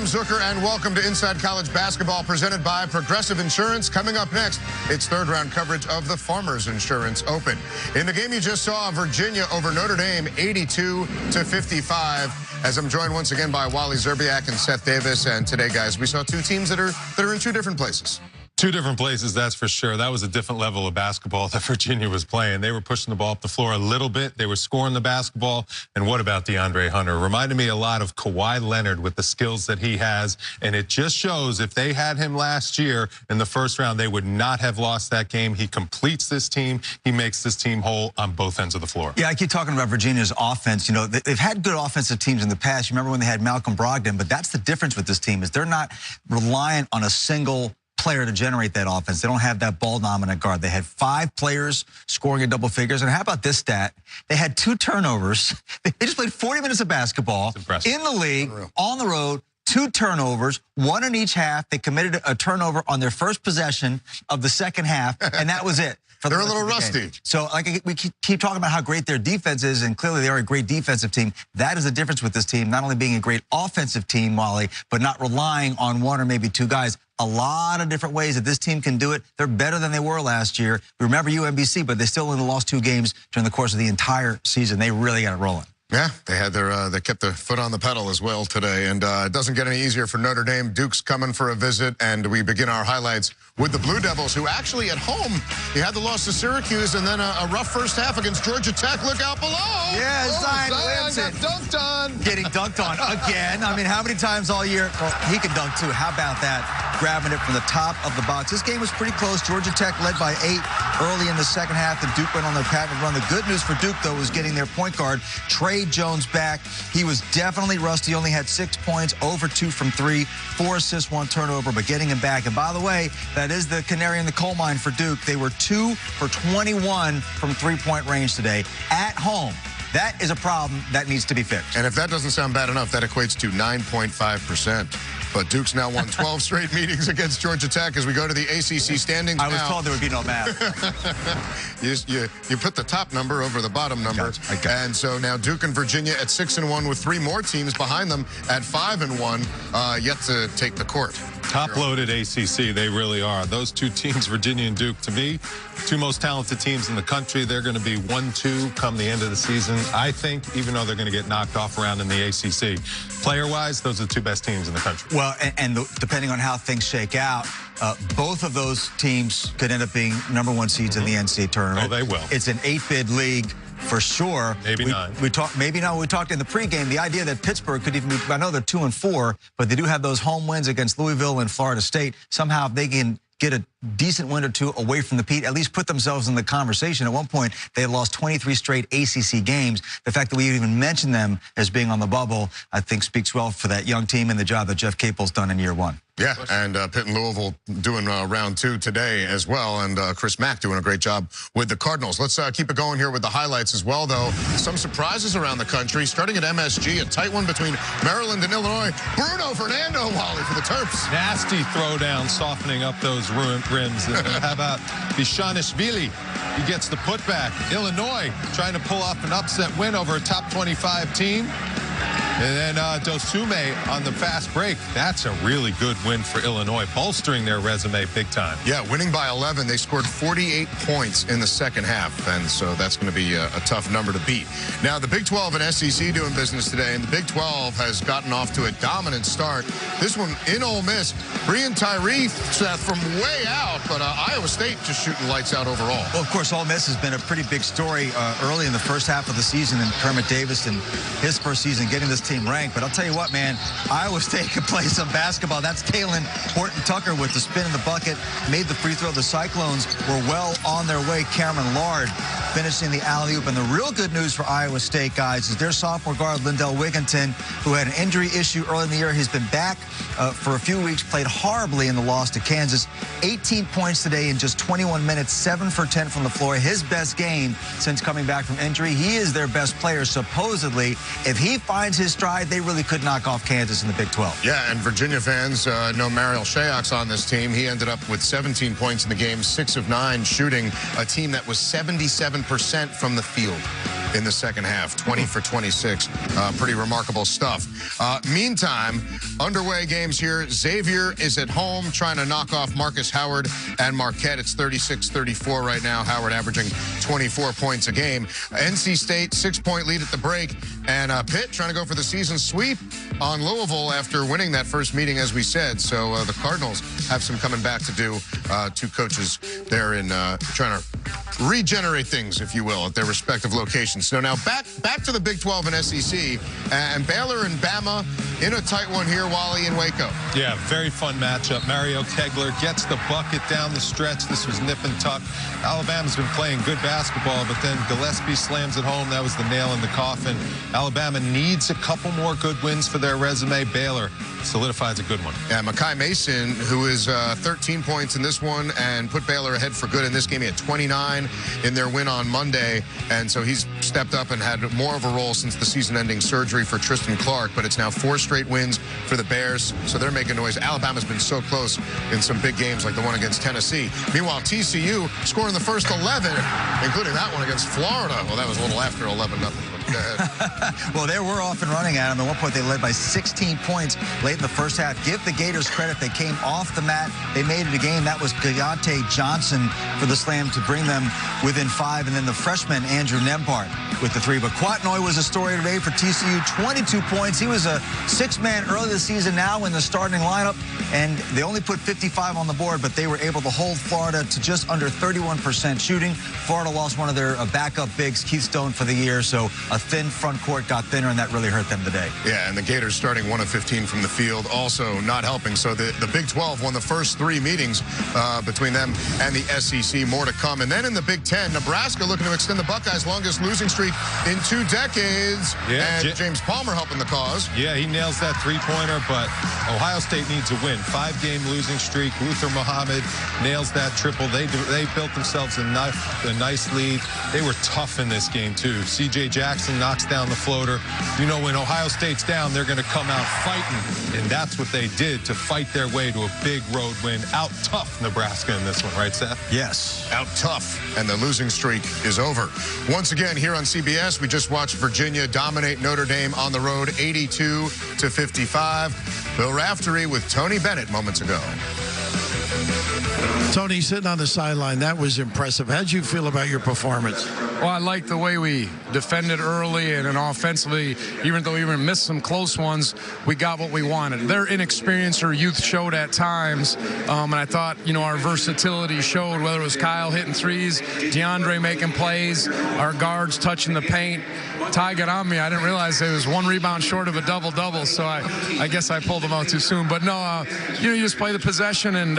I'm Zucker, and welcome to Inside College Basketball, presented by Progressive Insurance. Coming up next, it's third-round coverage of the Farmers Insurance Open. In the game you just saw, Virginia over Notre Dame, 82-55. As I'm joined once again by Wally Zerbiak and Seth Davis. And today, guys, we saw two teams that are in two different places. Two different places, that's for sure. That was a different level of basketball that Virginia was playing. They were pushing the ball up the floor a little bit. They were scoring the basketball. And what about DeAndre Hunter? Reminded me a lot of Kawhi Leonard with the skills that he has. And it just shows if they had him last year in the first round, they would not have lost that game. He completes this team. He makes this team whole on both ends of the floor. Yeah, I keep talking about Virginia's offense. You know, they've had good offensive teams in the past. You remember when they had Malcolm Brogdon, but that's the difference with this team is they're not reliant on a single player to generate that offense. They don't have that ball-dominant guard. They had 5 players scoring in double figures. And how about this stat? They had 2 turnovers. They just played 40 minutes of basketball in the league, on the road, 2 turnovers, 1 in each half. They committed a turnover on their first possession of the second half, and that was it. They're a little rusty. So, like, we keep talking about how great their defense is, and clearly they are a great defensive team. That is the difference with this team, not only being a great offensive team, Wally, but not relying on 1 or maybe 2 guys. A lot of different ways that this team can do it. They're better than they were last year. We remember UMBC, but they still only lost 2 games during the course of the entire season. They really got it rolling. Yeah, they had they kept their foot on the pedal as well today, and it doesn't get any easier for Notre Dame. Duke's coming for a visit, and we begin our highlights with the Blue Devils, who actually at home, you had the loss to Syracuse, and then a rough first half against Georgia Tech. Look out below! Yeah, Zion got dunked on. Getting dunked on again. I mean, how many times all year? Well, he can dunk too. How about that? Grabbing it from the top of the box. This game was pretty close. Georgia Tech led by 8 early in the second half. The Duke went on their patent run. The good news for Duke, though, was getting their point guard, Trey Jones, back. He was definitely rusty. Only had 6 points, over 2 from 3, 4 assists, 1 turnover, but getting him back. And by the way, that is the canary in the coal mine for Duke. They were 2 for 21 from three-point range today at home. That is a problem that needs to be fixed. And if that doesn't sound bad enough, that equates to 9.5%. But Duke's now won 12 straight meetings against Georgia Tech as we go to the ACC standings. I was told there would be no math. you put the top number over the bottom number. I got it. And so now Duke and Virginia at 6-1 with 3 more teams behind them at 5-1, yet to take the court. Top-loaded ACC, they really are. Those 2 teams, Virginia and Duke, to me, 2 most talented teams in the country. They're going to be 1-2 come the end of the season, I think, even though they're going to get knocked off around in the ACC. Player-wise, those are the 2 best teams in the country. Well, and depending on how things shake out, both of those teams could end up being #1 seeds in the NCAA tournament. Oh, they will. It's an 8-bid league for sure. Maybe 9. We talked in the pregame, the idea that Pittsburgh could even be, I know they're 2-4, but they do have those home wins against Louisville and Florida State. Somehow if they can get a decent win or 2 away from the Pete, at least put themselves in the conversation. At one point, they had lost 23 straight ACC games. The fact that we even mentioned them as being on the bubble, I think speaks well for that young team and the job that Jeff Capel's done in year 1. Yeah, and Pitt and Louisville doing round 2 today as well, and Chris Mack doing a great job with the Cardinals. Let's keep it going here with the highlights as well, though. Some surprises around the country, starting at MSG, a tight one between Maryland and Illinois. Bruno Fernando, Wally, for the Terps. Nasty throwdown, softening up those rims. How about Bishanishvili? He gets the putback. Illinois trying to pull off an upset win over a top 25 team. And then Dosume on the fast break. That's a really good win for Illinois, bolstering their resume big time. Yeah, winning by 11. They scored 48 points in the second half, and so that's going to be a tough number to beat. Now, the Big 12 and SEC doing business today, and the Big 12 has gotten off to a dominant start. This one in Ole Miss, Breon Tyree, Seth, from way out, but Iowa State just shooting lights out overall. Well, of course, Ole Miss has been a pretty big story early in the first half of the season, and Kermit Davis in his first season getting this team ranked. But I'll tell you what, man, Iowa State can play some basketball. That's Kalen Horton-Tucker with the spin in the bucket, made the free throw. The Cyclones were well on their way. Cameron Lard finishing the alley-oop. And the real good news for Iowa State, guys, is their sophomore guard, Lindell Wigginton, who had an injury issue early in the year. He's been back for a few weeks, played horribly in the loss to Kansas. 18 points today in just 21 minutes, 7 for 10 from the floor. His best game since coming back from injury. He is their best player, supposedly. If he finds his stride, they really could knock off Kansas in the Big 12. Yeah, and Virginia fans know Mariel Shayok's on this team. He ended up with 17 points in the game, 6 of 9 shooting, a team that was 77% from the field. in the second half. 20 for 26. Pretty remarkable stuff. Meantime, underway games here. Xavier is at home trying to knock off Marcus Howard and Marquette. It's 36-34 right now. Howard averaging 24 points a game. NC State, 6-point lead at the break. And Pitt trying to go for the season sweep on Louisville after winning that first meeting, as we said. So the Cardinals have some coming back to do. Two coaches there in trying to regenerate things, if you will, at their respective locations. So now back to the Big 12 and SEC, and Baylor and Bama in a tight one here, Wally in Waco. Yeah, very fun matchup. Mario Kegler gets the bucket down the stretch. This was nip and tuck. Alabama's been playing good basketball, but then Gillespie slams it home. That was the nail in the coffin. Alabama needs a couple more good wins for their resume. Baylor solidifies a good one. Yeah, Makai Mason, who is 13 points in this one and put Baylor ahead for good in this game. He had 29 in their win on Monday, and so he's stepped up and had more of a role since the season-ending surgery for Tristan Clark, but it's now 4 straight wins for the Bears, so they're making noise. Alabama's been so close in some big games like the one against Tennessee. Meanwhile, TCU scoring the first 11, including that one against Florida. Well, that was a little after 11-0. Go ahead. Well, they were off and running at them. At one point, they led by 16 points late in the first half. Give the Gators credit. They came off the mat. They made it a game. That was Deontay Johnson for the slam to bring them within 5. And then the freshman, Andrew Nembhard, with the 3. But Kwatnoy was a story today for TCU. 22 points. He was a 6-man early this season, now in the starting lineup. And they only put 55 on the board, but they were able to hold Florida to just under 31% shooting. Florida lost one of their backup bigs, Keith Stone, for the year. So a thin front court got thinner, and that really hurt them today. Yeah, and the Gators starting 1 of 15 from the field, also not helping. So the Big 12 won the first 3 meetings between them and the SEC. More to come. And then in the Big 10, Nebraska looking to extend the Buckeyes' longest losing streak in 2 decades. Yeah, and James Palmer helping the cause. Yeah, he nails that 3-pointer, but Ohio State needs a win. 5-game losing streak. Luther Muhammad nails that triple. They built themselves a nice lead. They were tough in this game, too. C.J. Jackson knocks down the floater. You know, when Ohio State's down, they're going to come out fighting, and that's what they did to fight their way to a big road win. Out tough Nebraska in this one, right, Seth? Yes. Out tough, and the losing streak is over. Once again, here on CBS, we just watched Virginia dominate Notre Dame on the road, 82-55. Bill Raftery with Tony Bennett moments ago. Tony, sitting on the sideline, that was impressive. How'd you feel about your performance? Well, I liked the way we defended early, and then offensively, even though we even missed some close ones, we got what we wanted. Their inexperience or youth showed at times, and I thought, you know, our versatility showed, whether it was Kyle hitting threes, DeAndre making plays, our guards touching the paint. Ty got on me. I didn't realize it was 1 rebound short of a double-double, so I guess I pulled him out too soon. But no, you know, you just play the possession, and,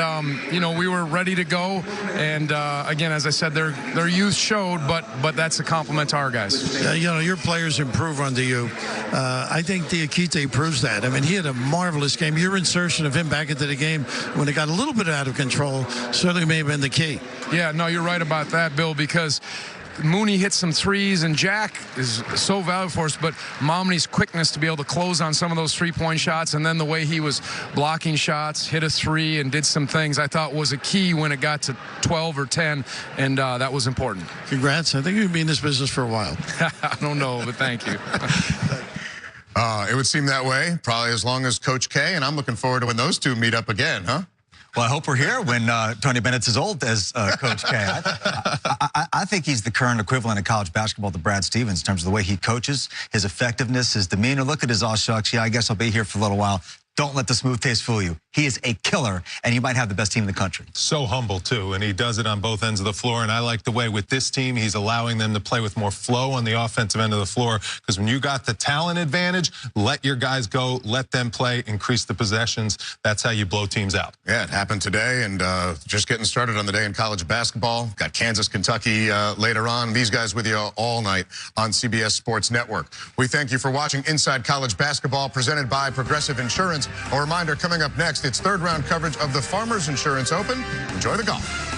you know, we were ready to go. And, again, as I said, their youth showed, but that's a compliment to our guys. You know, your players improve under you. I think Diakite proves that. I mean, he had a marvelous game. Your insertion of him back into the game when it got a little bit out of control certainly may have been the key. Yeah, no, you're right about that, Bill, because Mooney hit some threes, and Jack is so valuable for us, but Momney's quickness to be able to close on some of those 3-point shots, and then the way he was blocking shots, hit a 3 and did some things I thought was a key when it got to 12 or 10, and that was important. Congrats. I think you'll be in this business for a while. I don't know, but thank you. It would seem that way, probably as long as Coach K, and I'm looking forward to when those two meet up again, huh? Well, I hope we're here when Tony Bennett's as old as Coach K. I think he's the current equivalent of college basketball to Brad Stevens in terms of the way he coaches, his effectiveness, his demeanor. Look at his all shucks. Yeah, I guess I'll be here for a little while. Don't let the smooth taste fool you. He is a killer, and he might have the best team in the country. So humble, too, and he does it on both ends of the floor. And I like the way with this team, he's allowing them to play with more flow on the offensive end of the floor. Because when you got the talent advantage, let your guys go, let them play, increase the possessions. That's how you blow teams out. Yeah, it happened today, and just getting started on the day in college basketball. Got Kansas, Kentucky later on. These guys with you all night on CBS Sports Network. We thank you for watching Inside College Basketball, presented by Progressive Insurance. A reminder, coming up next, it's 3rd round coverage of the Farmers Insurance Open. Enjoy the golf.